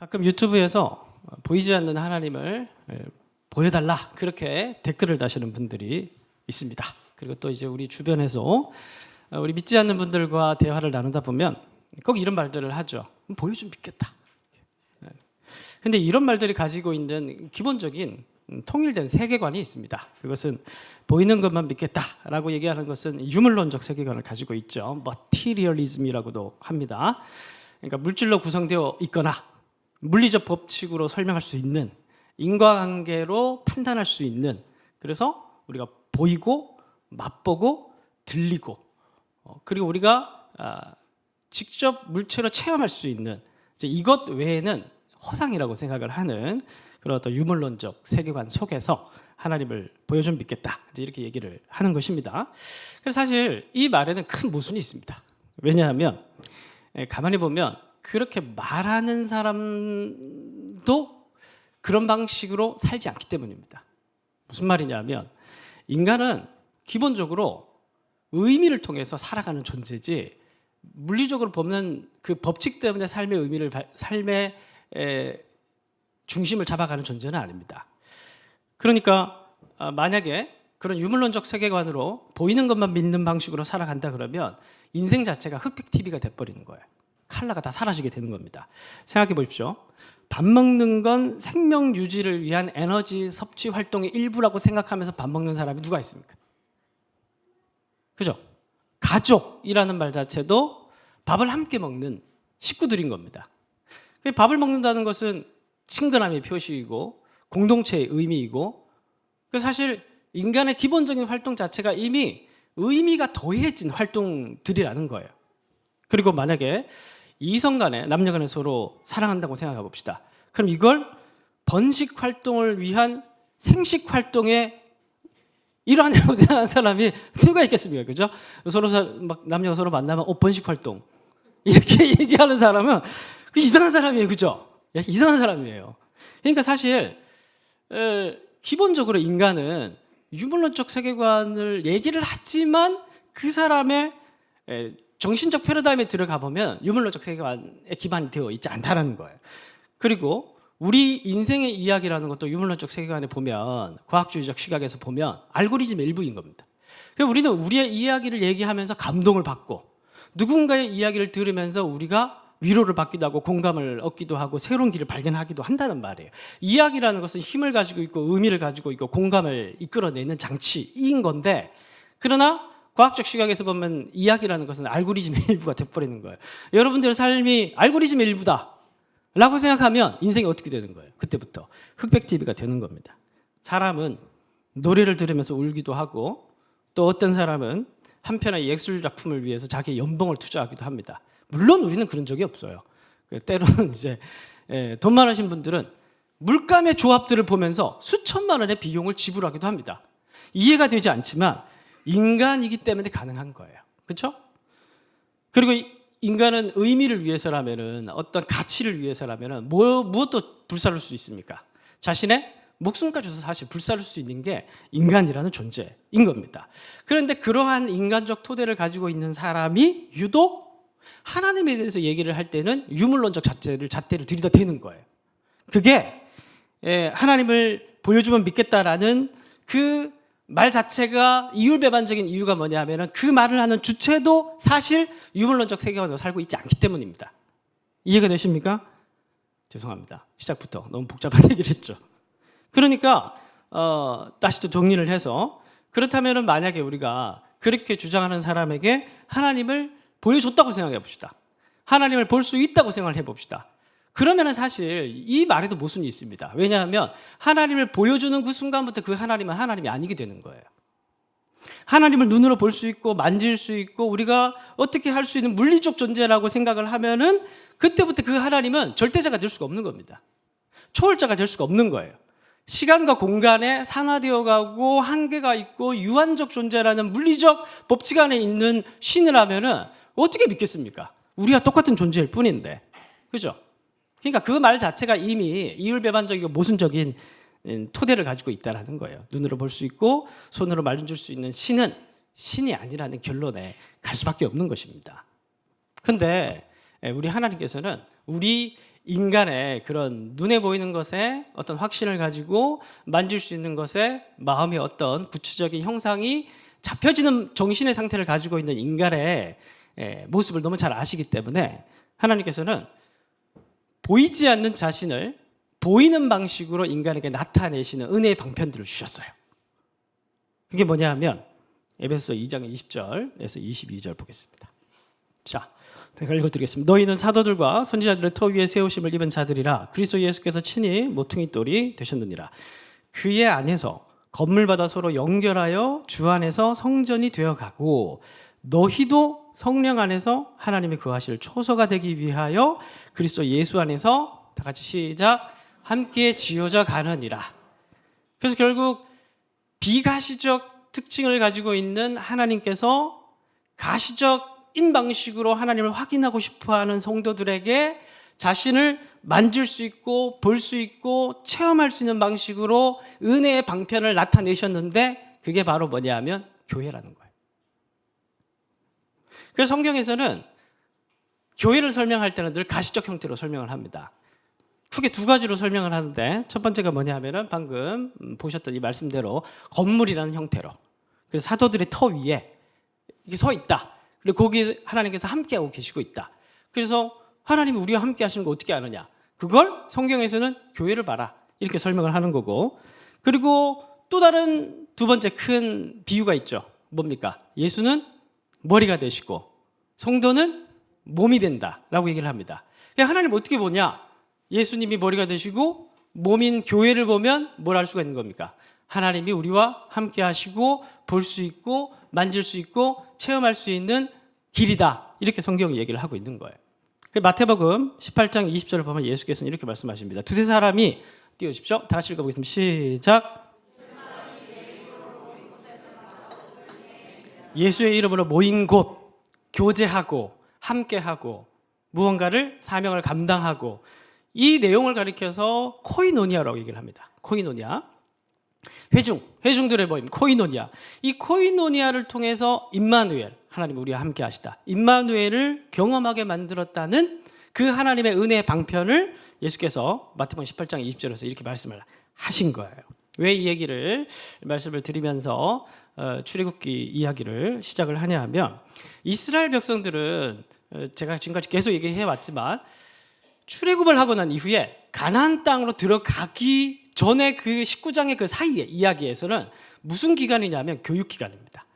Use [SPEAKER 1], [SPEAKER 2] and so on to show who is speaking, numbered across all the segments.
[SPEAKER 1] 가끔 유튜브에서 보이지 않는 하나님을 보여달라 그렇게 댓글을 다시는 분들이 있습니다. 그리고 또 이제 우리 주변에서 우리 믿지 않는 분들과 대화를 나누다 보면 꼭 이런 말들을 하죠. 보여주면 믿겠다. 근데 이런 말들이 가지고 있는 기본적인 통일된 세계관이 있습니다. 그것은 보이는 것만 믿겠다라고 얘기하는 것은 유물론적 세계관을 가지고 있죠. 머티리얼리즘이라고도 합니다. 그러니까 물질로 구성되어 있거나 물리적 법칙으로 설명할 수 있는, 인과관계로 판단할 수 있는, 그래서 우리가 보이고 맛보고 들리고 그리고 우리가 직접 물체로 체험할 수 있는 이것 외에는 허상이라고 생각을 하는 그런 어떤 유물론적 세계관 속에서 하나님을 보여주면 믿겠다, 이렇게 얘기를 하는 것입니다. 그래서 사실 이 말에는 큰 모순이 있습니다. 왜냐하면 가만히 보면 그렇게 말하는 사람도 그런 방식으로 살지 않기 때문입니다. 무슨 말이냐면 인간은 기본적으로 의미를 통해서 살아가는 존재지, 물리적으로 보면 그 법칙 때문에 삶의 중심을 잡아가는 존재는 아닙니다. 그러니까 만약에 그런 유물론적 세계관으로 보이는 것만 믿는 방식으로 살아간다 그러면 인생 자체가 흑백 TV가 돼버리는 거예요. 컬러가 다 사라지게 되는 겁니다. 생각해 보십시오. 밥 먹는 건 생명 유지를 위한 에너지 섭취 활동의 일부라고 생각하면서 밥 먹는 사람이 누가 있습니까? 그죠? 가족이라는 말 자체도 밥을 함께 먹는 식구들인 겁니다. 밥을 먹는다는 것은 친근함의 표시이고 공동체의 의미이고, 사실 인간의 기본적인 활동 자체가 이미 의미가 더해진 활동들이라는 거예요. 그리고 만약에 이성 간에, 남녀 간에 서로 사랑한다고 생각해 봅시다. 그럼 이걸 번식 활동을 위한 생식 활동의 일환이라고 생각하는 사람이 누가 있겠습니까? 그죠? 서로 막 남녀가 서로 만나면 번식 활동 이렇게 얘기하는 사람은 이상한 사람이에요. 그죠? 이상한 사람이에요. 그러니까 사실 기본적으로 인간은 유물론적 세계관을 얘기를 하지만 그 사람의 정신적 패러다임에 들어가 보면 유물론적 세계관에 기반이 되어 있지 않다는 거예요. 그리고 우리 인생의 이야기라는 것도 유물론적 세계관에 보면, 과학주의적 시각에서 보면 알고리즘의 일부인 겁니다. 그래서 우리는 우리의 이야기를 얘기하면서 감동을 받고, 누군가의 이야기를 들으면서 우리가 위로를 받기도 하고 공감을 얻기도 하고 새로운 길을 발견하기도 한다는 말이에요. 이야기라는 것은 힘을 가지고 있고 의미를 가지고 있고 공감을 이끌어내는 장치인 건데, 그러나 과학적 시각에서 보면 이야기라는 것은 알고리즘의 일부가 돼버리는 거예요. 여러분들의 삶이 알고리즘의 일부다 라고 생각하면 인생이 어떻게 되는 거예요? 그때부터 흑백 TV가 되는 겁니다. 사람은 노래를 들으면서 울기도 하고, 또 어떤 사람은 한편의 예술 작품을 위해서 자기의 연봉을 투자하기도 합니다. 물론 우리는 그런 적이 없어요. 때로는 이제 돈 많으신 분들은 물감의 조합들을 보면서 수천만 원의 비용을 지불하기도 합니다. 이해가 되지 않지만 인간이기 때문에 가능한 거예요. 그렇죠? 그리고 인간은 의미를 위해서라면은, 어떤 가치를 위해서라면은 무엇도 불사를 수 있습니까? 자신의 목숨까지도 사실 불사를 수 있는 게 인간이라는 존재인 겁니다. 그런데 그러한 인간적 토대를 가지고 있는 사람이 유독 하나님에 대해서 얘기를 할 때는 유물론적 잣대를 들이다 대는 거예요. 그게 하나님을 보여주면 믿겠다라는 그 말 자체가 이율배반적인 이유가 뭐냐면 그 말을 하는 주체도 사실 유물론적 세계관으로 살고 있지 않기 때문입니다. 이해가 되십니까? 죄송합니다. 시작부터 너무 복잡한 얘기를 했죠. 그러니까 다시 또 정리를 해서, 그렇다면 만약에 우리가 그렇게 주장하는 사람에게 하나님을 보여줬다고 생각해 봅시다. 하나님을 볼 수 있다고 생각해 봅시다. 그러면 사실 이 말에도 모순이 있습니다. 왜냐하면 하나님을 보여주는 그 순간부터 그 하나님은 하나님이 아니게 되는 거예요. 하나님을 눈으로 볼 수 있고 만질 수 있고 우리가 어떻게 할 수 있는 물리적 존재라고 생각을 하면은 그때부터 그 하나님은 절대자가 될 수가 없는 겁니다. 초월자가 될 수가 없는 거예요. 시간과 공간에 산화되어 가고 한계가 있고 유한적 존재라는 물리적 법칙 안에 있는 신이라면은 어떻게 믿겠습니까? 우리와 똑같은 존재일 뿐인데. 그죠? 그러니까 그 말 자체가 이미 이율배반적이고 모순적인 토대를 가지고 있다는 거예요. 눈으로 볼 수 있고 손으로 만질 수 있는 신은 신이 아니라는 결론에 갈 수밖에 없는 것입니다. 그런데 우리 하나님께서는 우리 인간의 그런 눈에 보이는 것에 어떤 확신을 가지고 만질 수 있는 것에 마음의 어떤 구체적인 형상이 잡혀지는 정신의 상태를 가지고 있는 인간의 모습을 너무 잘 아시기 때문에 하나님께서는 보이지 않는 자신을 보이는 방식으로 인간에게 나타내시는 은혜의 방편들을 주셨어요. 그게 뭐냐 하면 에베소 2장 20절에서 22절 보겠습니다. 자, 제가 읽어드리겠습니다. 너희는 사도들과 선지자들의 터 위에 세우심을 입은 자들이라 그리스도 예수께서 친히 모퉁이 돌이 되셨느니라. 그의 안에서 건물마다 서로 연결하여 주 안에서 성전이 되어가고 너희도 성령 안에서 하나님이 거하실 초소가 되기 위하여 그리스도 예수 안에서 다 같이 시작 함께 지어져 가느니라. 그래서 결국 비가시적 특징을 가지고 있는 하나님께서 가시적인 방식으로 하나님을 확인하고 싶어하는 성도들에게 자신을 만질 수 있고 볼 수 있고 체험할 수 있는 방식으로 은혜의 방편을 나타내셨는데 그게 바로 뭐냐 하면 교회라는 거예요. 그래서 성경에서는 교회를 설명할 때는 늘 가시적 형태로 설명을 합니다. 크게 두 가지로 설명을 하는데 첫 번째가 뭐냐 하면은 방금 보셨던 이 말씀대로 건물이라는 형태로 그래서 사도들의 터 위에 이게 서 있다. 그리고 거기 하나님께서 함께하고 계시고 있다. 그래서 하나님이 우리와 함께 하시는 거 어떻게 아느냐? 그걸 성경에서는 교회를 봐라. 이렇게 설명을 하는 거고. 그리고 또 다른 두 번째 큰 비유가 있죠. 뭡니까? 예수는 머리가 되시고 성도는 몸이 된다라고 얘기를 합니다. 하나님 어떻게 보냐? 예수님이 머리가 되시고 몸인 교회를 보면 뭘 할 수가 있는 겁니까? 하나님이 우리와 함께 하시고 볼 수 있고 만질 수 있고 체험할 수 있는 길이다. 이렇게 성경이 얘기를 하고 있는 거예요. 마태복음 18장 20절을 보면 예수께서는 이렇게 말씀하십니다. 두세 사람이 띄워주십시오. 다 같이 읽어보겠습니다. 시작. 예수의 이름으로 모인 곳, 교제하고 함께하고 무언가를 사명을 감당하고 이 내용을 가리켜서 코이노니아라고 얘기를 합니다. 코이노니아. 회중들의 모임, 코이노니아. 이 코이노니아를 통해서 임마누엘, 하나님 우리와 함께 하시다. 임마누엘을 경험하게 만들었다는 그 하나님의 은혜의 방편을 예수께서 마태복음 18장 20절에서 이렇게 말씀을 하신 거예요. 왜 이 얘기를 말씀을 드리면서 출애굽기 이야기를 시작을 하냐 하면 이스라엘 백성들은 제가 지금까지 계속 얘기해 왔지만 출애굽을 하고 난 이후에 가나안 땅으로 들어가기 전에 그 19장의 그 사이의 이야기에서는 무슨 기간이냐면 교육 기간입니다.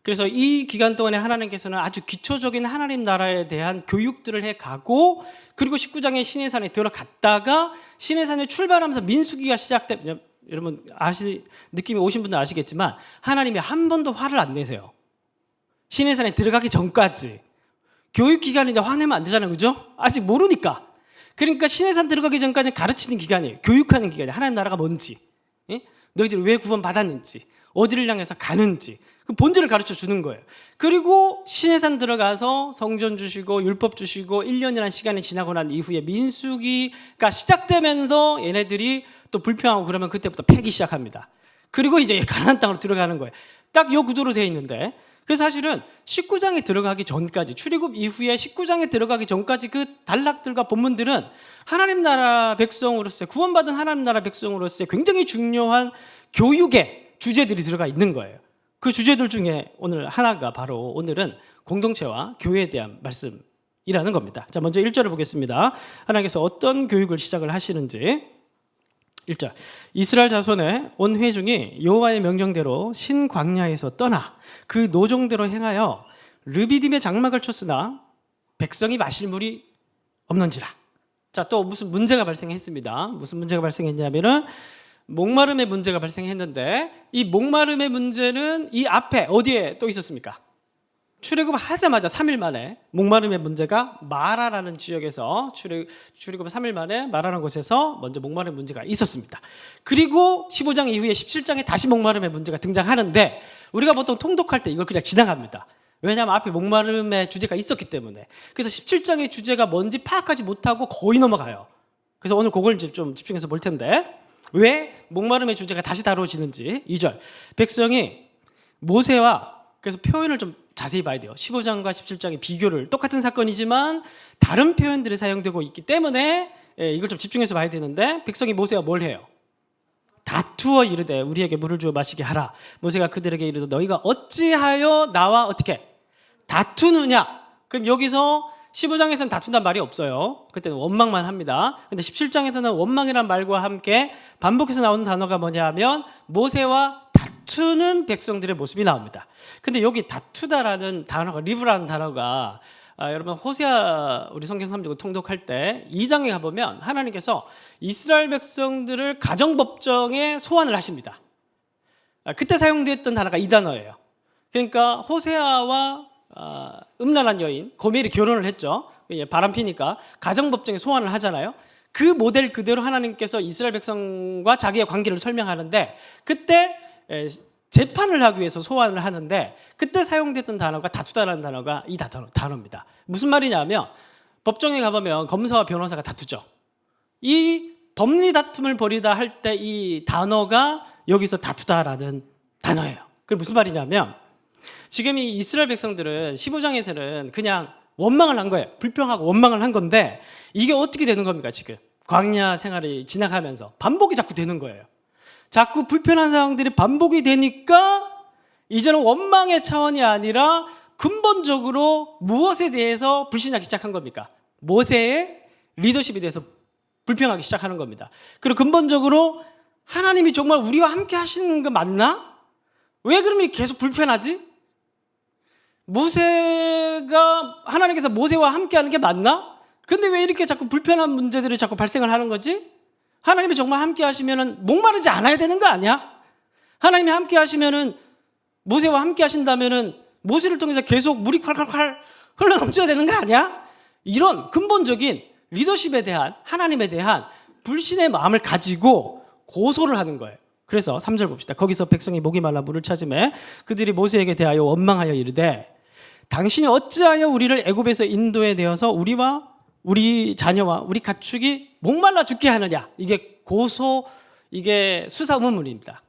[SPEAKER 1] 그래서 이 기간 동안에 하나님께서는 아주 기초적인 하나님 나라에 대한 교육들을 해가고 그리고 19장의 시내산에 들어갔다가 시내산에 출발하면서 민수기가 시작되면 여러분 느낌이 오신 분들 아시겠지만 하나님이 한 번도 화를 안 내세요. 시내산에 들어가기 전까지. 교육 기간인데 화내면 안 되잖아요. 그죠? 아직 모르니까. 그러니까 시내산 들어가기 전까지는 가르치는 기간이에요. 교육하는 기간이에요. 하나님 나라가 뭔지, 너희들이 왜 구원받았는지, 어디를 향해서 가는지 그 본질을 가르쳐 주는 거예요. 그리고 시내산 들어가서 성전 주시고 율법 주시고 1년이라는 시간이 지나고 난 이후에 민수기가 시작되면서 얘네들이 또 불평하고 그러면 그때부터 패기 시작합니다. 그리고 이제 가나안 땅으로 들어가는 거예요. 딱 이 구도로 되어 있는데 그래서 사실은 19장에 들어가기 전까지 출애굽 이후에 19장에 들어가기 전까지 그 단락들과 본문들은 하나님 나라 백성으로서의 구원받은 하나님 나라 백성으로서의 굉장히 중요한 교육의 주제들이 들어가 있는 거예요. 그 주제들 중에 오늘 하나가 바로 오늘은 공동체와 교회에 대한 말씀이라는 겁니다. 자, 먼저 1절을 보겠습니다. 하나님께서 어떤 교육을 시작을 하시는지 1절 이스라엘 자손의 온 회중이 여호와의 명령대로 신광야에서 떠나 그 노종대로 행하여 르비딤의 장막을 쳤으나 백성이 마실 물이 없는지라. 자, 또 무슨 문제가 발생했습니다. 무슨 문제가 발생했냐면은 목마름의 문제가 발생했는데 이 목마름의 문제는 이 앞에 어디에 또 있었습니까? 출애굽 하자마자 3일 만에 목마름의 문제가 마라라는 지역에서 출애굽 3일 만에 마라라는 곳에서 먼저 목마름의 문제가 있었습니다. 그리고 15장 이후에 17장에 다시 목마름의 문제가 등장하는데 우리가 보통 통독할 때 이걸 그냥 지나갑니다. 왜냐하면 앞에 목마름의 주제가 있었기 때문에. 그래서 17장의 주제가 뭔지 파악하지 못하고 거의 넘어가요. 그래서 오늘 그걸 좀 집중해서 볼 텐데 왜 목마름의 주제가 다시 다루어지는지 2절 백성이 모세와 그래서 표현을 좀 자세히 봐야 돼요. 15장과 17장의 비교를 똑같은 사건이지만 다른 표현들이 사용되고 있기 때문에 이걸 좀 집중해서 봐야 되는데 백성이 모세와 뭘 해요? 다투어 이르되 우리에게 물을 주어 마시게 하라. 모세가 그들에게 이르되 너희가 어찌하여 나와 어떻게 다투느냐? 그럼 여기서 15장에서는 다툰단 말이 없어요. 그때는 원망만 합니다. 근데 17장에서는 원망이란 말과 함께 반복해서 나오는 단어가 뭐냐면 모세와 다투는 백성들의 모습이 나옵니다. 근데 여기 다투다라는 단어가 리브라는 단어가 여러분 호세아 우리 성경 3주 통독할 때 2장에 가보면 하나님께서 이스라엘 백성들을 가정법정에 소환을 하십니다. 그때 사용됐던 단어가 이 단어예요. 그러니까 호세아와 음란한 여인 고멜이 결혼을 했죠. 바람피니까 가정법정에 소환을 하잖아요. 그 모델 그대로 하나님께서 이스라엘 백성과 자기의 관계를 설명하는데 그때 재판을 하기 위해서 소환을 하는데 그때 사용됐던 단어가 다투다라는 단어가 이 단어입니다. 무슨 말이냐면 법정에 가보면 검사와 변호사가 다투죠. 이 법리 다툼을 벌이다 할 때 이 단어가 여기서 다투다라는 단어예요. 그게 무슨 말이냐면 지금 이 이스라엘 백성들은 15장에서는 그냥 원망을 한 거예요. 불평하고 원망을 한 건데 이게 어떻게 되는 겁니까? 지금 광야 생활이 지나가면서 반복이 자꾸 되는 거예요. 자꾸 불편한 상황들이 반복이 되니까 이제는 원망의 차원이 아니라 근본적으로 무엇에 대해서 불신하기 시작한 겁니까? 모세의 리더십에 대해서 불평하기 시작하는 겁니다. 그리고 근본적으로 하나님이 정말 우리와 함께 하시는 거 맞나? 왜 그러면 계속 불편하지? 하나님께서 모세와 함께 하는 게 맞나? 근데 왜 이렇게 자꾸 불편한 문제들이 자꾸 발생을 하는 거지? 하나님이 정말 함께 하시면은 목마르지 않아야 되는 거 아니야? 하나님이 함께 하시면은 모세와 함께 하신다면은 모세를 통해서 계속 물이 콸콸콸 흘러넘쳐야 되는 거 아니야? 이런 근본적인 리더십에 대한 하나님에 대한 불신의 마음을 가지고 고소를 하는 거예요. 그래서 3절 봅시다. 거기서 백성이 목이 말라 물을 찾으매 그들이 모세에게 대하여 원망하여 이르되 당신이 어찌하여 우리를 애굽에서 인도해 내어서 우리와 우리 자녀와 우리 가축이 목말라 죽게 하느냐? 이게 수사 의문문입니다.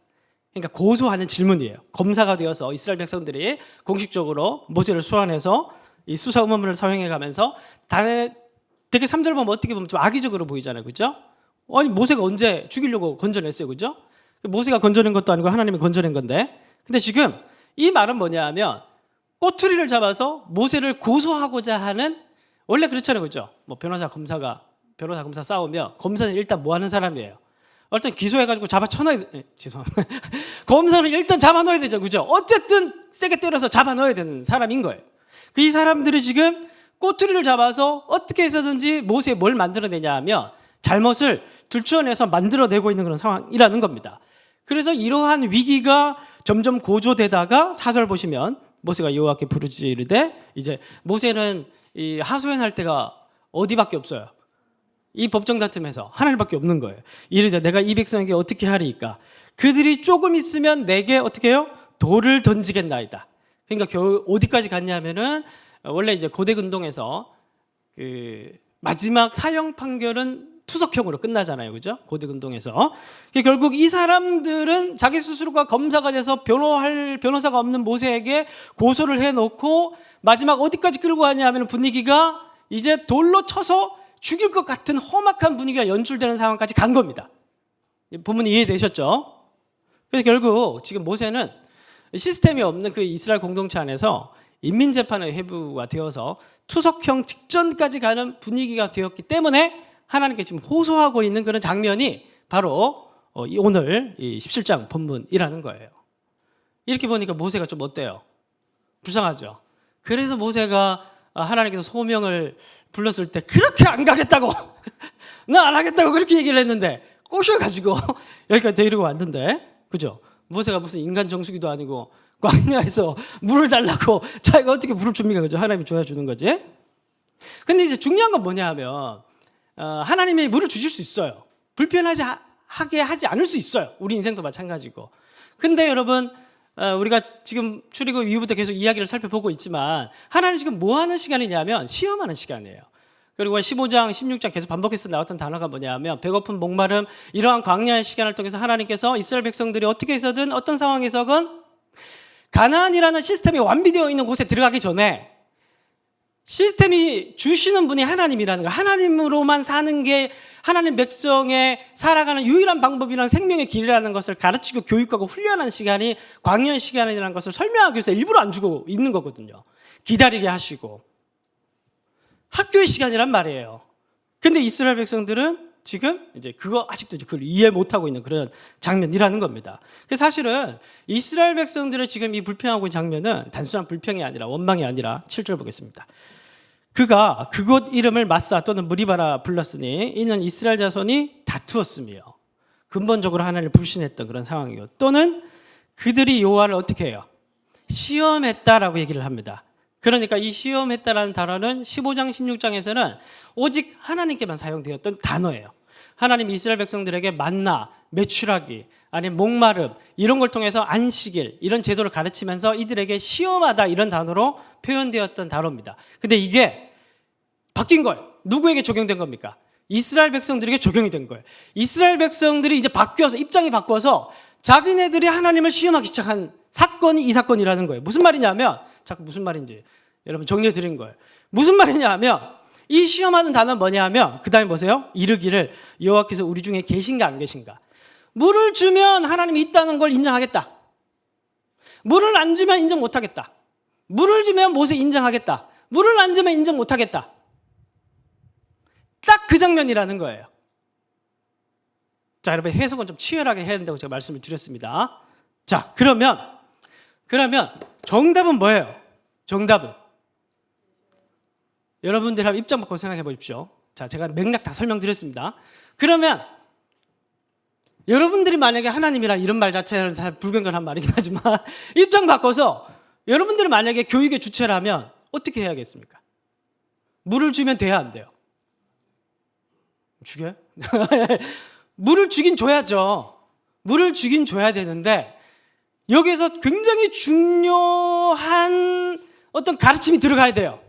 [SPEAKER 1] 그러니까 고소하는 질문이에요. 검사가 되어서 이스라엘 백성들이 공식적으로 모세를 소환해서 이 수사 의문문을 사용해 가면서 되게 3절 보면 어떻게 보면 좀 악의적으로 보이잖아요. 그죠? 아니 모세가 언제 죽이려고 건져냈어요. 그죠? 모세가 건져낸 것도 아니고 하나님이 건져낸 건데. 근데 지금 이 말은 뭐냐면 꼬투리를 잡아서 모세를 고소하고자 하는 원래 그렇잖아요. 그죠? 뭐 변호사 검사 싸우면 검사는 일단 뭐 하는 사람이에요? 일단 기소해가지고 죄송합니다. 검사는 일단 잡아 넣어야 되죠. 그죠? 어쨌든 세게 때려서 잡아 넣어야 되는 사람인 거예요. 이 사람들이 지금 꼬투리를 잡아서 어떻게 해서든지 모세에 뭘 만들어내냐 하면 잘못을 들추어내서 만들어내고 있는 그런 상황이라는 겁니다. 그래서 이러한 위기가 점점 고조되다가 4절 보시면 모세가 여호와께 부르짖으되 이제 모세는 이 하소연할 때가 어디밖에 없어요. 이 법정 다툼에서 하나님밖에 없는 거예요. 이르되 내가 이 백성에게 어떻게 하리이까? 그들이 조금 있으면 내게 어떻게 해요? 돌을 던지겠나이다. 그러니까 겨우 어디까지 갔냐면은 원래 이제 고대 근동에서 그 마지막 사형 판결은 투석형으로 끝나잖아요. 그죠? 고대 근동에서. 결국 이 사람들은 자기 스스로가 검사가 돼서 변호할 변호사가 없는 모세에게 고소를 해놓고 마지막 어디까지 끌고 가냐 하면 분위기가 이제 돌로 쳐서 죽일 것 같은 험악한 분위기가 연출되는 상황까지 간 겁니다. 본문 이해되셨죠? 그래서 결국 지금 모세는 시스템이 없는 그 이스라엘 공동체 안에서 인민재판의 회부가 되어서 투석형 직전까지 가는 분위기가 되었기 때문에 하나님께 지금 호소하고 있는 그런 장면이 바로 오늘 이 17장 본문이라는 거예요. 이렇게 보니까 모세가 좀 어때요? 불쌍하죠? 그래서 모세가 하나님께서 소명을 불렀을 때 그렇게 안 가겠다고 나 안 하겠다고 그렇게 얘기를 했는데 꼬셔가지고 여기까지 데리고 왔는데 그죠? 모세가 무슨 인간 정수기도 아니고 광야에서 물을 달라고 자기가 어떻게 물을 줍니까? 그죠? 하나님이 줘야 주는 거지. 근데 이제 중요한 건 뭐냐 하면 하나님이 물을 주실 수 있어요. 불편하게 하지 않을 수 있어요. 우리 인생도 마찬가지고. 근데 여러분 우리가 지금 출애굽 이후부터 계속 이야기를 살펴보고 있지만 하나님 지금 뭐 하는 시간이냐면 시험하는 시간이에요. 그리고 15장, 16장 계속 반복해서 나왔던 단어가 뭐냐면 배고픔, 목마름 이러한 광야의 시간을 통해서 하나님께서 이스라엘 백성들이 어떻게 해서든 어떤 상황에서건 가나안이라는 시스템이 완비되어 있는 곳에 들어가기 전에 시스템이 주시는 분이 하나님이라는 거, 하나님으로만 사는 게 하나님 백성의 살아가는 유일한 방법이라는 생명의 길이라는 것을 가르치고 교육하고 훈련하는 시간이 광야 시간이라는 것을 설명하기 위해서 일부러 안 주고 있는 거거든요. 기다리게 하시고 학교의 시간이란 말이에요. 근데 이스라엘 백성들은 지금 이제 그거 아직도 그걸 이해 못하고 있는 그런 장면이라는 겁니다. 그래서 사실은 이스라엘 백성들의 지금 이 불평하고 있는 장면은 단순한 불평이 아니라 원망이 아니라 7절 보겠습니다. 그가 그곳 이름을 마사 또는 무리바라 불렀으니 이는 이스라엘 자손이 다투었으며 근본적으로 하나님을 불신했던 그런 상황이고, 또는 그들이 여호와를 어떻게 해요? 시험했다라고 얘기를 합니다. 그러니까 이 시험했다라는 단어는 15장 16장에서는 오직 하나님께만 사용되었던 단어예요. 하나님 이스라엘 백성들에게 만나, 메추라기, 아니면 목마름 이런 걸 통해서 안식일 이런 제도를 가르치면서 이들에게 시험하다 이런 단어로 표현되었던 단어입니다. 근데 이게 바뀐 거예요. 누구에게 적용된 겁니까? 이스라엘 백성들에게 적용이 된 거예요. 이스라엘 백성들이 이제 바뀌어서 입장이 바꿔서 자기네들이 하나님을 시험하기 시작한 사건이 이 사건이라는 거예요. 무슨 말이냐면, 자꾸 무슨 말인지 여러분 정리해 드린 거예요. 무슨 말이냐 하면 이 시험하는 단어는 뭐냐 하면 그 다음에 보세요. 이르기를 여호와께서 우리 중에 계신가 안 계신가. 물을 주면 하나님이 있다는 걸 인정하겠다. 물을 안 주면 인정 못하겠다. 물을 주면 모세 인정하겠다. 물을 안 주면 인정 못하겠다. 딱 그 장면이라는 거예요. 자, 여러분 해석은 좀 치열하게 해야 된다고 제가 말씀을 드렸습니다. 자, 그러면 정답은 뭐예요? 정답은 여러분들 한번 입장 바꿔 생각해 보십시오. 자, 제가 맥락 다 설명드렸습니다. 그러면 여러분들이 만약에 하나님이라 이런 말 자체는 사실 불경건한 말이긴 하지만 입장 바꿔서 여러분들이 만약에 교육의 주체라면 어떻게 해야겠습니까? 물을 주면 돼야 안 돼요? 죽여요? 물을 주긴 줘야죠. 물을 주긴 줘야 되는데 여기서 굉장히 중요한 어떤 가르침이 들어가야 돼요.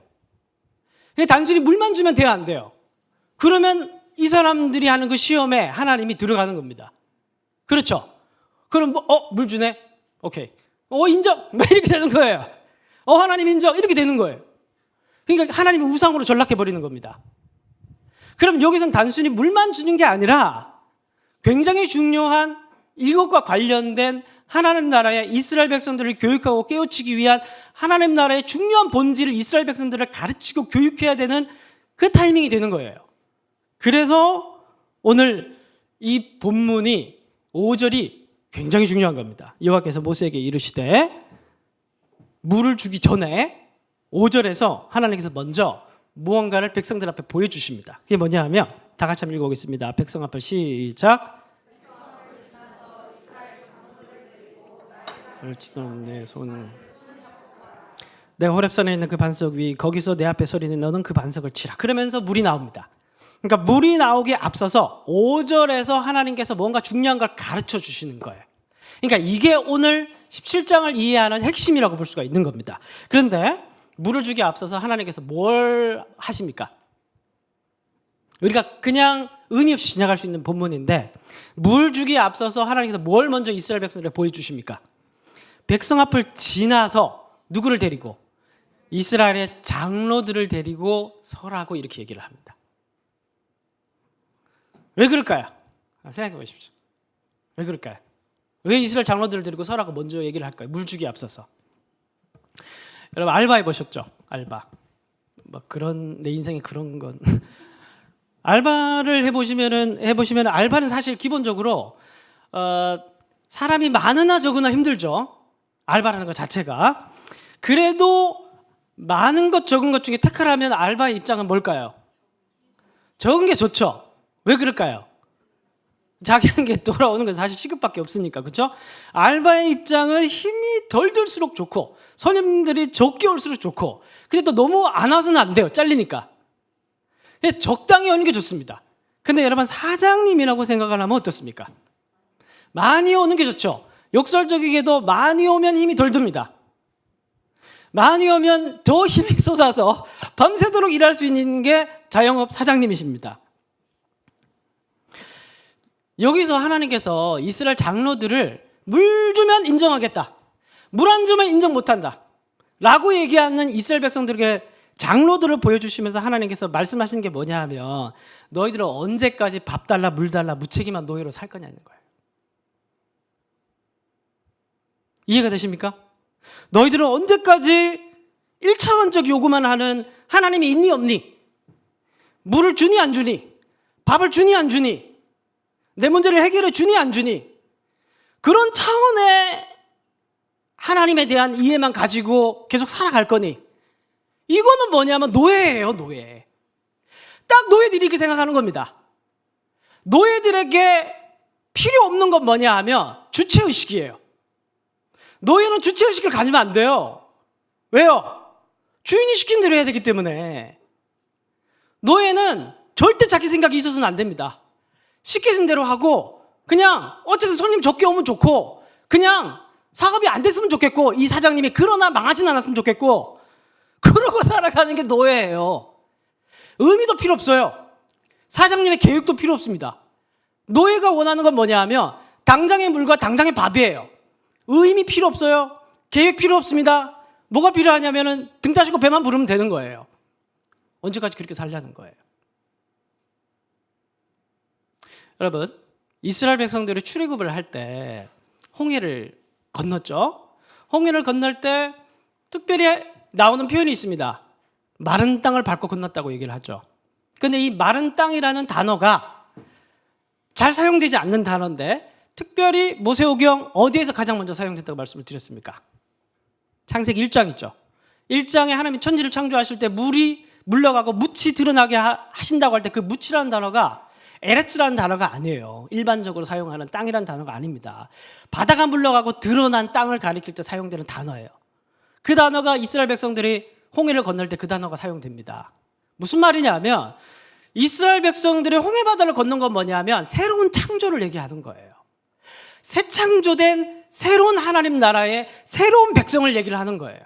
[SPEAKER 1] 그냥 단순히 물만 주면 돼야 안 돼요. 그러면 이 사람들이 하는 그 시험에 하나님이 들어가는 겁니다. 그렇죠? 그럼 물 주네? 오케이. 인정! 이렇게 되는 거예요. 하나님 인정! 이렇게 되는 거예요. 그러니까 하나님이 우상으로 전락해버리는 겁니다. 그럼 여기선 단순히 물만 주는 게 아니라 굉장히 중요한 이것과 관련된 하나님 나라의 이스라엘 백성들을 교육하고 깨우치기 위한 하나님 나라의 중요한 본질을 이스라엘 백성들을 가르치고 교육해야 되는 그 타이밍이 되는 거예요. 그래서 오늘 이 본문이 5절이 굉장히 중요한 겁니다. 여호와께서 모세에게 이르시되 물을 주기 전에 5절에서 하나님께서 먼저 무언가를 백성들 앞에 보여주십니다. 그게 뭐냐 하면 다 같이 한번 읽어보겠습니다. 백성 앞에 시작. 내 손. 내가 호렙산에 있는 그 반석 위 거기서 내 앞에 서리니 너는 그 반석을 치라. 그러면서 물이 나옵니다. 그러니까 물이 나오기에 앞서서 5절에서 하나님께서 뭔가 중요한 걸 가르쳐 주시는 거예요. 그러니까 이게 오늘 17장을 이해하는 핵심이라고 볼 수가 있는 겁니다. 그런데 물을 주기에 앞서서 하나님께서 뭘 하십니까? 우리가 그냥 의미 없이 지나갈 수 있는 본문인데 물 주기에 앞서서 하나님께서 뭘 먼저 이스라엘 백성들에게 보여주십니까? 백성 앞을 지나서 누구를 데리고? 이스라엘의 장로들을 데리고 서라고 이렇게 얘기를 합니다. 왜 그럴까요? 생각해 보십시오. 왜 그럴까요? 왜 이스라엘 장로들을 데리고 서라고 먼저 얘기를 할까요? 물 주기에 앞서서. 여러분 알바 해보셨죠? 알바. 그런 내 인생에 그런 건 알바를 해보시면 알바는 사실 기본적으로 사람이 많으나 적으나 힘들죠. 알바라는 것 자체가. 그래도 많은 것 적은 것 중에 택하라면 알바의 입장은 뭘까요? 적은 게 좋죠. 왜 그럴까요? 자기에게 돌아오는 건 사실 시급밖에 없으니까, 그렇죠? 알바의 입장은 힘이 덜 들수록 좋고 손님들이 적게 올수록 좋고, 근데 또 너무 안 와서는 안 돼요. 잘리니까. 적당히 오는 게 좋습니다. 근데 여러분 사장님이라고 생각을 하면 어떻습니까? 많이 오는 게 좋죠. 역설적이게도 많이 오면 힘이 덜 듭니다. 많이 오면 더 힘이 솟아서 밤새도록 일할 수 있는 게 자영업 사장님이십니다. 여기서 하나님께서 이스라엘 장로들을 물 주면 인정하겠다, 물 한 줌은 인정 못한다 라고 얘기하는 이스라엘 백성들에게 장로들을 보여주시면서 하나님께서 말씀하시는 게 뭐냐 하면 너희들은 언제까지 밥 달라 물 달라 무책임한 노예로 살 거냐는 거예요. 이해가 되십니까? 너희들은 언제까지 1차원적 요구만 하는 하나님이 있니 없니? 물을 주니 안 주니? 밥을 주니 안 주니? 내 문제를 해결해 주니 안 주니? 그런 차원의 하나님에 대한 이해만 가지고 계속 살아갈 거니? 이거는 뭐냐면 노예예요, 노예. 딱 노예들이 이렇게 생각하는 겁니다. 노예들에게 필요 없는 건 뭐냐 하면 주체의식이에요. 노예는 주체의식을 가지면 안 돼요. 왜요? 주인이 시킨 대로 해야 되기 때문에. 노예는 절대 자기 생각이 있어서는 안 됩니다. 시키신 대로 하고 그냥 어쨌든 손님 적게 오면 좋고 그냥 사업이 안 됐으면 좋겠고 이 사장님이 그러나 망하진 않았으면 좋겠고 그러고 살아가는 게 노예예요. 의미도 필요 없어요. 사장님의 계획도 필요 없습니다. 노예가 원하는 건 뭐냐 하면 당장의 물과 당장의 밥이에요. 의미 필요 없어요. 계획 필요 없습니다. 뭐가 필요하냐면은 등 따시고 배만 부르면 되는 거예요. 언제까지 그렇게 살려는 거예요? 여러분, 이스라엘 백성들이 출애굽을 할 때 홍해를 건넜죠. 홍해를 건널 때 특별히 나오는 표현이 있습니다. 마른 땅을 밟고 건넜다고 얘기를 하죠. 그런데 이 마른 땅이라는 단어가 잘 사용되지 않는 단어인데 특별히 모세오경 어디에서 가장 먼저 사용됐다고 말씀을 드렸습니까? 창세기 1장 있죠. 1장에 하나님이 천지를 창조하실 때 물이 물러가고 묻이 드러나게 하신다고 할 때 그 묻이라는 단어가 에레츠라는 단어가 아니에요. 일반적으로 사용하는 땅이라는 단어가 아닙니다. 바다가 물러가고 드러난 땅을 가리킬 때 사용되는 단어예요. 그 단어가 이스라엘 백성들이 홍해를 건널 때 그 단어가 사용됩니다. 무슨 말이냐면 이스라엘 백성들이 홍해바다를 건넌 건 뭐냐면 새로운 창조를 얘기하는 거예요. 새 창조된 새로운 하나님 나라의 새로운 백성을 얘기를 하는 거예요.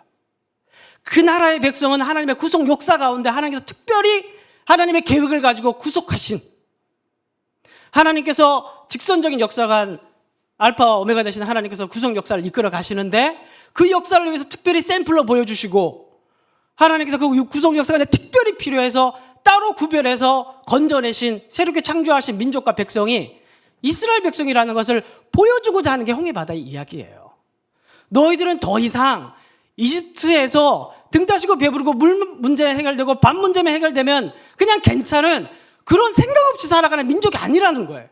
[SPEAKER 1] 그 나라의 백성은 하나님의 구속 역사 가운데 하나님께서 특별히 하나님의 계획을 가지고 구속하신 하나님께서 직선적인 역사관 알파와 오메가 되신 하나님께서 구속 역사를 이끌어 가시는데 그 역사를 위해서 특별히 샘플로 보여주시고 하나님께서 그 구속 역사가 특별히 필요해서 따로 구별해서 건져내신 새롭게 창조하신 민족과 백성이 이스라엘 백성이라는 것을 보여주고자 하는 게 홍해바다의 이야기예요. 너희들은 더 이상 이집트에서 등 따시고 배부르고 물 문제 해결되고 밥 문제만 해결되면 그냥 괜찮은 그런 생각 없이 살아가는 민족이 아니라는 거예요.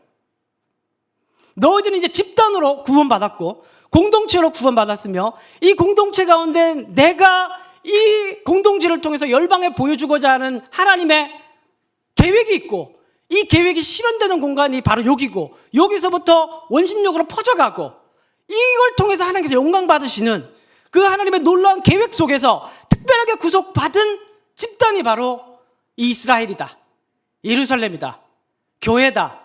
[SPEAKER 1] 너희들은 이제 집단으로 구원받았고 공동체로 구원받았으며 이 공동체 가운데 내가 이 공동체를 통해서 열방에 보여주고자 하는 하나님의 계획이 있고 이 계획이 실현되는 공간이 바로 여기고 여기서부터 원심력으로 퍼져가고 이걸 통해서 하나님께서 영광 받으시는 그 하나님의 놀라운 계획 속에서 특별하게 구속받은 집단이 바로 이스라엘이다. 예루살렘이다. 교회다.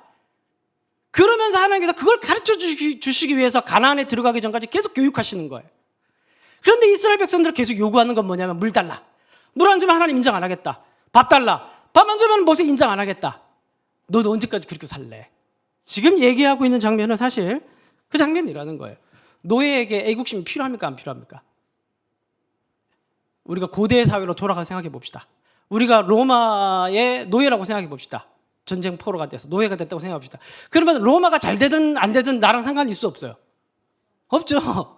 [SPEAKER 1] 그러면서 하나님께서 그걸 가르쳐 주시기 위해서 가나안에 들어가기 전까지 계속 교육하시는 거예요. 그런데 이스라엘 백성들은 계속 요구하는 건 뭐냐면 물 달라. 물 안 주면 하나님 인정 안 하겠다. 밥 달라. 밥 안 주면 모세 인정 안 하겠다. 너도 언제까지 그렇게 살래? 지금 얘기하고 있는 장면은 사실 그 장면이라는 거예요. 노예에게 애국심이 필요합니까? 안 필요합니까? 우리가 고대 사회로 돌아가서 생각해 봅시다. 우리가 로마의 노예라고 생각해 봅시다. 전쟁 포로가 돼서 노예가 됐다고 생각해 봅시다. 그러면 로마가 잘 되든 안 되든 나랑 상관이 있어 없어요? 없죠.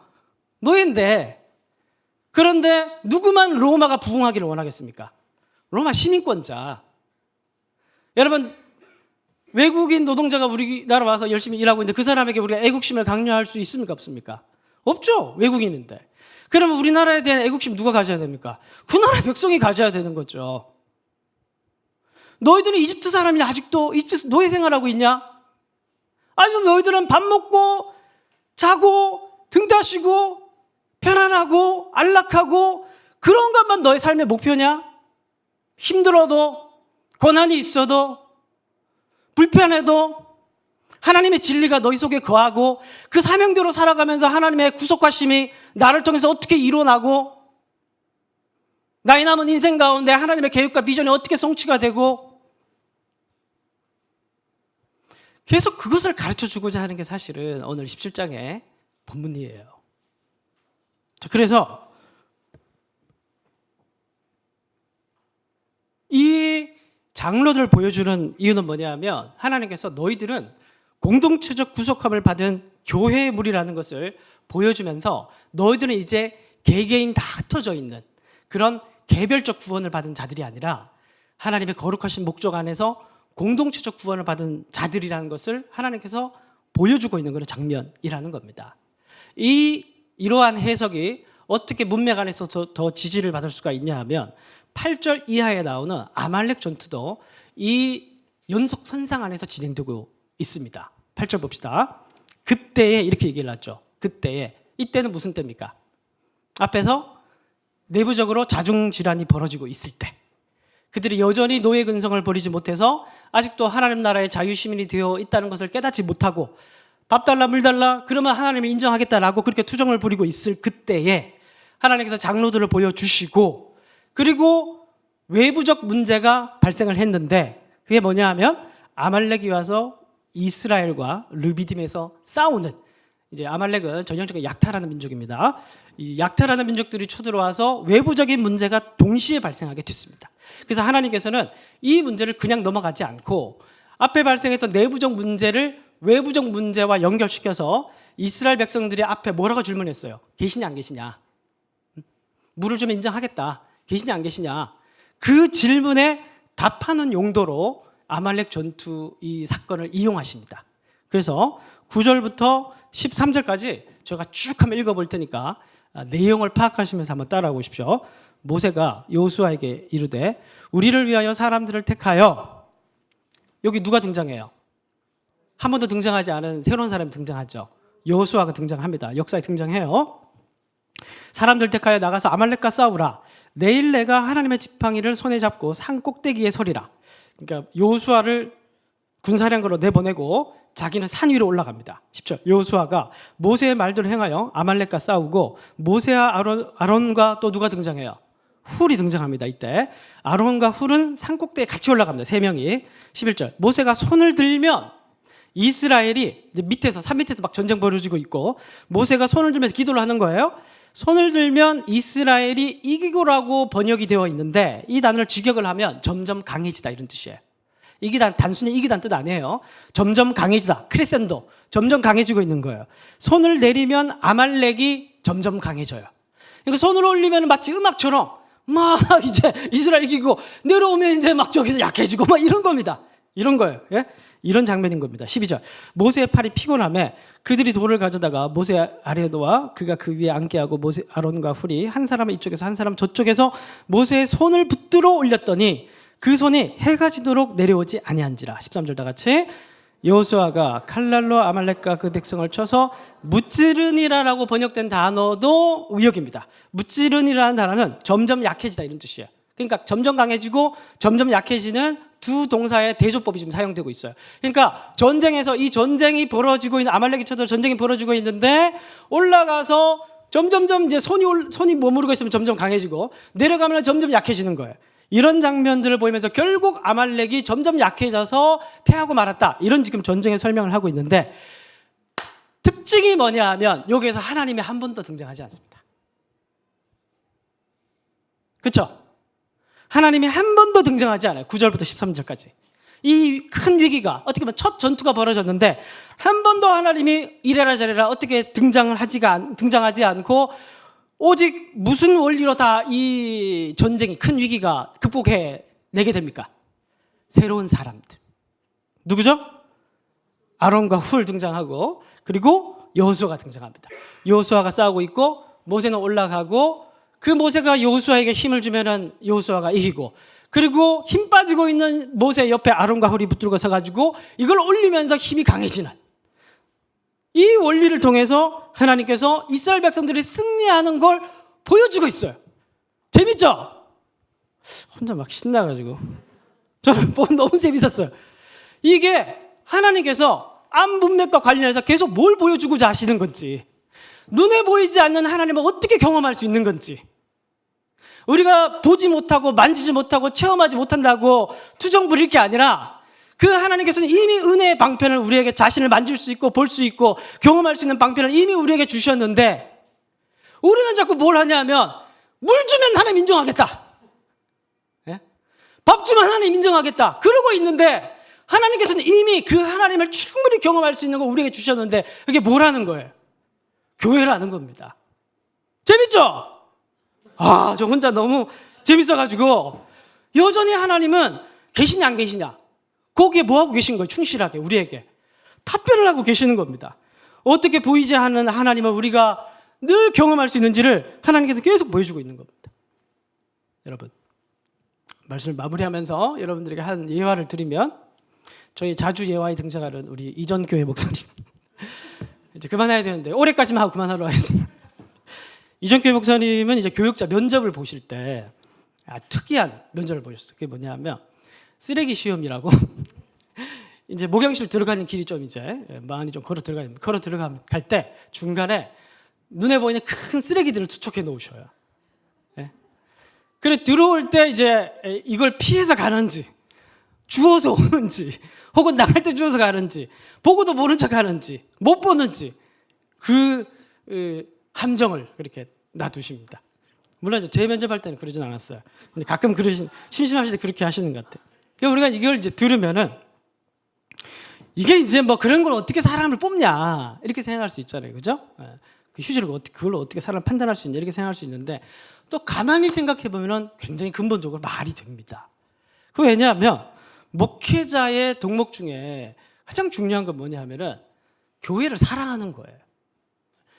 [SPEAKER 1] 노예인데. 그런데 누구만 로마가 부흥하기를 원하겠습니까? 로마 시민권자. 여러분 외국인 노동자가 우리나라 와서 열심히 일하고 있는데 그 사람에게 우리가 애국심을 강요할 수 있습니까? 없습니까? 없죠. 외국인인데. 그러면 우리나라에 대한 애국심 누가 가져야 됩니까? 그 나라 백성이 가져야 되는 거죠. 너희들은 이집트 사람이 아직도 이집트에서 노예 생활하고 있냐? 아직도 너희들은 밥 먹고 자고 등 따시고 편안하고 안락하고 그런 것만 너의 삶의 목표냐? 힘들어도 고난이 있어도 불편해도 하나님의 진리가 너희 속에 거하고 그 사명대로 살아가면서 하나님의 구속하심이 나를 통해서 어떻게 일어나고 나의 남은 인생 가운데 하나님의 계획과 비전이 어떻게 성취가 되고 계속 그것을 가르쳐 주고자 하는 게 사실은 오늘 17장의 본문이에요. 자, 그래서 이 장로들을 보여주는 이유는 뭐냐면 하나님께서 너희들은 공동체적 구속함을 받은 교회의 무리라는 것을 보여주면서 너희들은 이제 개개인 다 흩어져 있는 그런 개별적 구원을 받은 자들이 아니라 하나님의 거룩하신 목적 안에서 공동체적 구원을 받은 자들이라는 것을 하나님께서 보여주고 있는 그런 장면이라는 겁니다. 이러한 해석이 어떻게 문맥 안에서 더 지지를 받을 수가 있냐 하면 8절 이하에 나오는 아말렉 전투도 이 연속선상 안에서 진행되고 있습니다. 8절 봅시다. 그때에 이렇게 얘기를 하죠. 그때에. 이때는 무슨 때입니까? 앞에서 내부적으로 자중질환이 벌어지고 있을 때, 그들이 여전히 노예 근성을 버리지 못해서 아직도 하나님 나라의 자유시민이 되어 있다는 것을 깨닫지 못하고 밥 달라 물 달라 그러면 하나님이 인정하겠다라고 그렇게 투정을 부리고 있을 그때에 하나님께서 장로들을 보여주시고, 그리고 외부적 문제가 발생을 했는데 그게 뭐냐 하면 아말렉이 와서 이스라엘과 르비딤에서 싸우는, 이제 아말렉은 전형적인 약탈하는 민족입니다. 이 약탈하는 민족들이 쳐들어와서 외부적인 문제가 동시에 발생하게 됐습니다. 그래서 하나님께서는 이 문제를 그냥 넘어가지 않고 앞에 발생했던 내부적 문제를 외부적 문제와 연결시켜서 이스라엘 백성들이 앞에 뭐라고 질문했어요? 계시냐 안 계시냐? 물을 좀 인정하겠다. 계시냐 안 계시냐? 그 질문에 답하는 용도로 아말렉 전투 이 사건을 이용하십니다. 그래서 9절부터 13절까지 제가 쭉 한번 읽어볼 테니까 내용을 파악하시면서 한번 따라와 보십시오. 모세가 여호수아에게 이르되 우리를 위하여 사람들을 택하여, 여기 누가 등장해요? 한 번도 등장하지 않은 새로운 사람이 등장하죠. 여호수아가 등장합니다. 역사에 등장해요. 사람들 택하여 나가서 아말렉과 싸우라. 내일 내가 하나님의 지팡이를 손에 잡고 산 꼭대기에 서리라. 그러니까 여호수아를 군사령으로 내보내고 자기는 산 위로 올라갑니다. 10절. 여호수아가 모세의 말대로 행하여 아말렉과 싸우고, 모세와 아론과 또 누가 등장해요? 훌이 등장합니다. 이때 아론과 훌은 산 꼭대기에 같이 올라갑니다. 세 명이. 11절. 모세가 손을 들면 이스라엘이 이제 밑에서, 산 밑에서 막 전쟁 벌어지고 있고, 모세가 손을 들면서 기도를 하는 거예요. 손을 들면 이스라엘이 이기고라고 번역이 되어 있는데 이 단어를 직역을 하면 점점 강해지다 이런 뜻이에요. 이게 단순히 이기다는 뜻 아니에요. 점점 강해지다. 크레센도. 점점 강해지고 있는 거예요. 손을 내리면 아말렉이 점점 강해져요. 그러니까 손을 올리면 마치 음악처럼 막 이제 이스라엘 이기고, 내려오면 이제 막 저기서 약해지고 막 이런 겁니다. 이런 거예요. 예? 이런 장면인 겁니다. 12절. 모세의 팔이 피곤하며 그들이 돌을 가져다가 모세 아래에 놓아 그가 그 위에 앉게 하고 모세 아론과 훌이 한 사람은 이쪽에서 한 사람 저쪽에서 모세의 손을 붙들어 올렸더니 그 손이 해가 지도록 내려오지 아니한지라. 13절 다 같이. 여호수아가 칼날로 아말렉과 그 백성을 쳐서 무찌르니라라고 번역된 단어도 의역입니다. 무찌르니라는 단어는 점점 약해지다 이런 뜻이에요. 그러니까 점점 강해지고 점점 약해지는 두 동사의 대조법이 지금 사용되고 있어요. 그러니까 전쟁에서 이 전쟁이 벌어지고 있는, 아말렉이 쳐서 전쟁이 벌어지고 있는데 올라가서 점점점 이제 손이 머무르고 있으면 점점 강해지고 내려가면 점점 약해지는 거예요. 이런 장면들을 보이면서 결국 아말렉이 점점 약해져서 패하고 말았다. 이런 지금 전쟁의 설명을 하고 있는데 특징이 뭐냐 하면 여기에서 하나님이 한 번도 등장하지 않습니다. 그렇죠? 하나님이 한 번도 등장하지 않아요. 9절부터 13절까지. 이 큰 위기가 어떻게 보면 첫 전투가 벌어졌는데 한 번도 하나님이 이래라 저래라 어떻게 등장하지 않고 오직 무슨 원리로 다 이 전쟁이, 큰 위기가 극복해내게 됩니까? 새로운 사람들. 누구죠? 아론과 훌 등장하고, 그리고 여호수아가 등장합니다. 여호수아가 싸우고 있고 모세는 올라가고, 그 모세가 여호수아에게 힘을 주면은 여호수아가 이기고, 그리고 힘 빠지고 있는 모세 옆에 아론과 훌이 붙들고 서가지고 이걸 올리면서 힘이 강해지는, 이 원리를 통해서 하나님께서 이스라엘 백성들이 승리하는 걸 보여주고 있어요. 재밌죠? 혼자 막 신나가지고 저는 너무 재밌었어요. 이게 하나님께서 암 문맥과 관련해서 계속 뭘 보여주고자 하시는 건지, 눈에 보이지 않는 하나님을 어떻게 경험할 수 있는 건지, 우리가 보지 못하고 만지지 못하고 체험하지 못한다고 투정 부릴 게 아니라 그 하나님께서는 이미 은혜의 방편을 우리에게, 자신을 만질 수 있고 볼 수 있고 경험할 수 있는 방편을 이미 우리에게 주셨는데 우리는 자꾸 뭘 하냐면 물 주면 하나님 인정하겠다. 예? 밥 주면 하나님 인정하겠다. 그러고 있는데 하나님께서는 이미 그 하나님을 충분히 경험할 수 있는 거 우리에게 주셨는데 그게 뭐라는 거예요? 교회라는 겁니다. 재밌죠? 저 혼자 너무 재밌어가지고 여전히 하나님은 계시냐 안 계시냐 거기에 뭐하고 계신 거예요? 충실하게 우리에게 답변을 하고 계시는 겁니다. 어떻게 보이지 않는 하나님을 우리가 늘 경험할 수 있는지를 하나님께서 계속 보여주고 있는 겁니다. 여러분, 말씀을 마무리하면서 여러분들에게 한 예화를 드리면 저희 자주 예화에 등장하는 우리 이전교회 목사님 이제 그만해야 되는데 올해까지만 하고 그만하러 하겠습니다. 이전교회 목사님은 이제 교육자 면접을 보실 때 특이한 면접을 보셨어요. 그게 뭐냐면 쓰레기 시험이라고 이제 목욕실 들어가는 길이 좀 이제 많이 좀 걸어 들어갈 때 중간에 눈에 보이는 큰 쓰레기들을 투척해 놓으셔요. 예? 그래 들어올 때 이제 이걸 피해서 가는지 주워서 오는지 혹은 나갈 때 주워서 가는지 보고도 모른 척 하는지 못 보는지 그 함정을 그렇게 놔두십니다. 물론 제 면접할 때는 그러진 않았어요. 근데 가끔 심심하실 때 그렇게 하시는 것 같아요. 그러니까 우리가 이걸 이제 들으면은 이게 이제 뭐 그런 걸 어떻게 사람을 뽑냐 이렇게 생각할 수 있잖아요, 그죠? 그 휴지를 그걸로 어떻게 사람을 판단할 수 있냐 이렇게 생각할 수 있는데 또 가만히 생각해 보면은 굉장히 근본적으로 말이 됩니다. 그 왜냐하면 목회자의 덕목 중에 가장 중요한 건 뭐냐면은 교회를 사랑하는 거예요.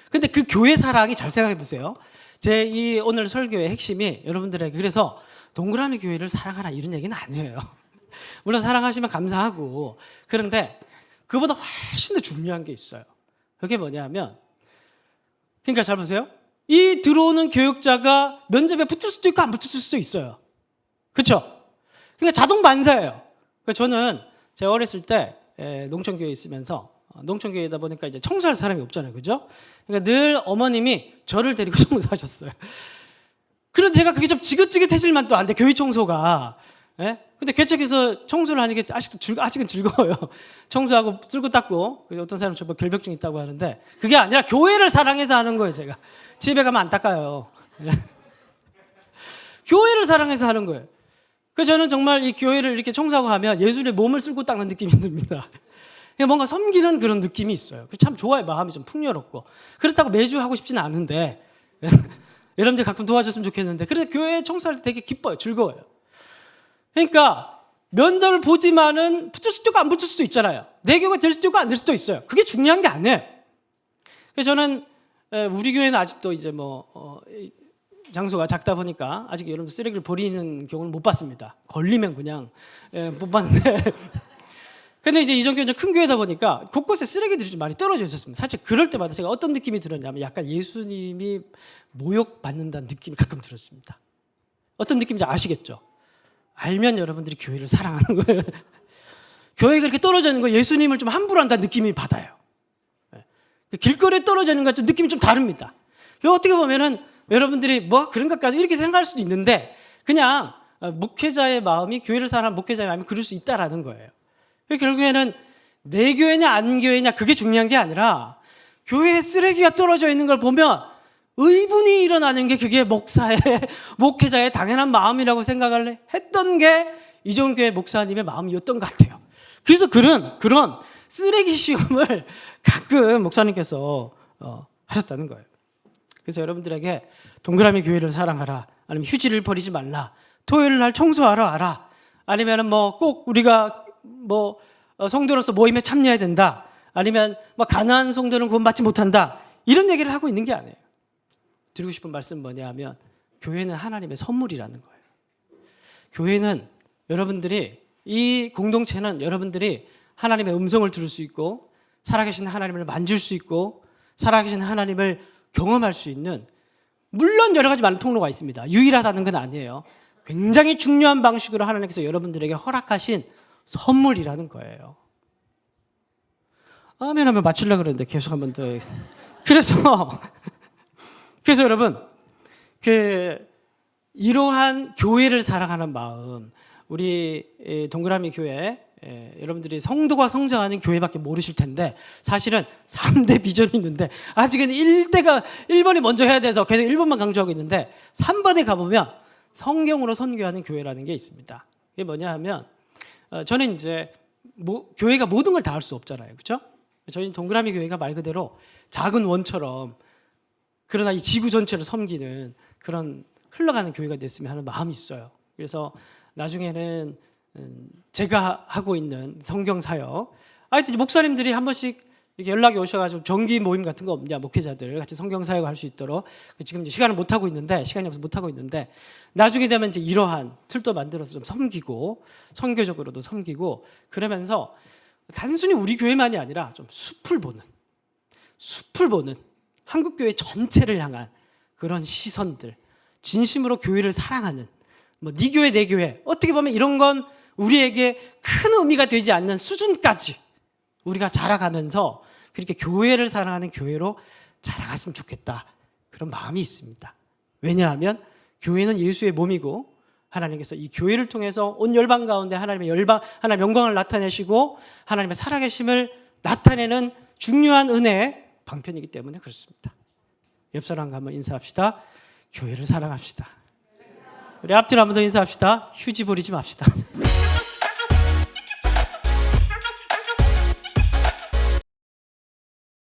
[SPEAKER 1] 근데 그 교회 사랑이 잘 생각해 보세요. 제 이 오늘 설교의 핵심이 여러분들에게 그래서 동그라미 교회를 사랑하라 이런 얘기는 아니에요. 물론 사랑하시면 감사하고 그런데 그보다 훨씬 더 중요한 게 있어요. 그게 뭐냐면 그러니까 잘 보세요. 이 들어오는 교육자가 면접에 붙을 수도 있고 안 붙을 수도 있어요. 그렇죠? 그러니까 자동 반사예요. 그러니까 저는 제가 어렸을 때 농촌교회에 있으면서 농촌교회다 보니까 이제 청소할 사람이 없잖아요. 그죠? 그러니까 늘 어머님이 저를 데리고 청소하셨어요. 그런데 제가 그게 좀 지긋지긋해질 만도 안 돼. 교회 청소가. 예? 근데 개척해서 청소를 하는 게 아직은 즐거워요. 청소하고 쓸고 닦고. 어떤 사람은 저 결벽증 있다고 하는데 그게 아니라 교회를 사랑해서 하는 거예요. 제가 집에 가면 안 닦아요. 예? 교회를 사랑해서 하는 거예요. 그래서 저는 정말 이 교회를 이렇게 청소하고 하면 예수의 몸을 쓸고 닦는 느낌이 듭니다. 뭔가 섬기는 그런 느낌이 있어요. 참 좋아요. 마음이 좀 풍요롭고. 그렇다고 매주 하고 싶지는 않은데 여러분들 가끔 도와줬으면 좋겠는데 그래서 교회 청소할 때 되게 기뻐요. 즐거워요. 그러니까 면접을 보지만은 붙을 수도 있고 안 붙을 수도 있잖아요. 내 교회가 될 수도 있고 안 될 수도 있어요. 그게 중요한 게 아니에요. 그래서 저는 우리 교회는 아직도 이제 장소가 작다 보니까 아직 여러분들 쓰레기를 버리는 경우는 못 봤습니다. 걸리면 그냥 못 봤는데 근데 이제 이전교회는 큰 교회다 보니까 곳곳에 쓰레기들이 좀 많이 떨어져 있었습니다. 사실 그럴 때마다 제가 어떤 느낌이 들었냐면 약간 예수님이 모욕받는다는 느낌이 가끔 들었습니다. 어떤 느낌인지 아시겠죠? 알면 여러분들이 교회를 사랑하는 거예요. 교회가 그렇게 떨어져 있는 거 예수님을 좀 함부로 한다는 느낌이 받아요. 길거리에 떨어져 있는 것과 느낌이 좀 다릅니다. 어떻게 보면은 여러분들이 뭐 그런 것까지 이렇게 생각할 수도 있는데 그냥 목회자의 마음이 교회를 사랑하는 목회자의 마음이 그럴 수 있다라는 거예요. 결국에는 내 교회냐 안 교회냐 그게 중요한 게 아니라 교회에 쓰레기가 떨어져 있는 걸 보면 의분이 일어나는 게 그게 목회자의 당연한 마음이라고 생각을 했던 게 이전교회 목사님의 마음이었던 것 같아요. 그래서 그런 쓰레기 시험을 가끔 목사님께서 하셨다는 거예요. 그래서 여러분들에게 동그라미 교회를 사랑하라, 아니면 휴지를 버리지 말라, 토요일 날 청소하러 와라, 아니면 꼭 우리가 성도로서 모임에 참여해야 된다, 아니면 가난한 성도는 구원받지 못한다, 이런 얘기를 하고 있는 게 아니에요. 드리고 싶은 말씀은 뭐냐면 교회는 하나님의 선물이라는 거예요. 교회는 여러분들이, 이 공동체는 여러분들이 하나님의 음성을 들을 수 있고 살아계신 하나님을 만질 수 있고 살아계신 하나님을 경험할 수 있는, 물론 여러 가지 많은 통로가 있습니다. 유일하다는 건 아니에요. 굉장히 중요한 방식으로 하나님께서 여러분들에게 허락하신 선물이라는 거예요. 아멘 하면 마치려고 그랬는데 계속 한 번 더. 그래서 여러분, 이러한 교회를 사랑하는 마음, 우리 동그라미 교회 여러분들이 성도가 성장하는 교회밖에 모르실 텐데 사실은 3대 비전이 있는데 아직은 1번이 먼저 해야 돼서 계속 1번만 강조하고 있는데 3번에 가보면 성경으로 선교하는 교회라는 게 있습니다. 이게 뭐냐 하면 저는 이제 교회가 모든 걸 다 할 수 없잖아요. 그렇죠? 저희는 동그라미 교회가 말 그대로 작은 원처럼 그러나 이 지구 전체를 섬기는 그런 흘러가는 교회가 됐으면 하는 마음이 있어요. 그래서 나중에는 제가 하고 있는 성경 사역, 하여튼 목사님들이 한 번씩 이렇게 연락이 오셔가지고 정기 모임 같은 거 없냐, 목회자들 같이 성경 사역을 할 수 있도록 지금 이제 시간이 없어서 못 하고 있는데 나중에 되면 이제 이러한 틀도 만들어서 좀 섬기고 선교적으로도 섬기고 그러면서 단순히 우리 교회만이 아니라 좀 숲을 보는 한국 교회 전체를 향한 그런 시선들, 진심으로 교회를 사랑하는 네 교회 내 교회 어떻게 보면 이런 건 우리에게 큰 의미가 되지 않는 수준까지 우리가 자라가면서 그렇게 교회를 사랑하는 교회로 자라갔으면 좋겠다 그런 마음이 있습니다. 왜냐하면 교회는 예수의 몸이고 하나님께서 이 교회를 통해서 온 열방 가운데 하나님의 영광을 나타내시고 하나님의 살아계심을 나타내는 중요한 은혜의 방편이기 때문에 그렇습니다. 옆 사람과 한번 인사합시다. 교회를 사랑합시다. 우리 앞뒤로 한번 더 인사합시다. 휴지 부리지 맙시다.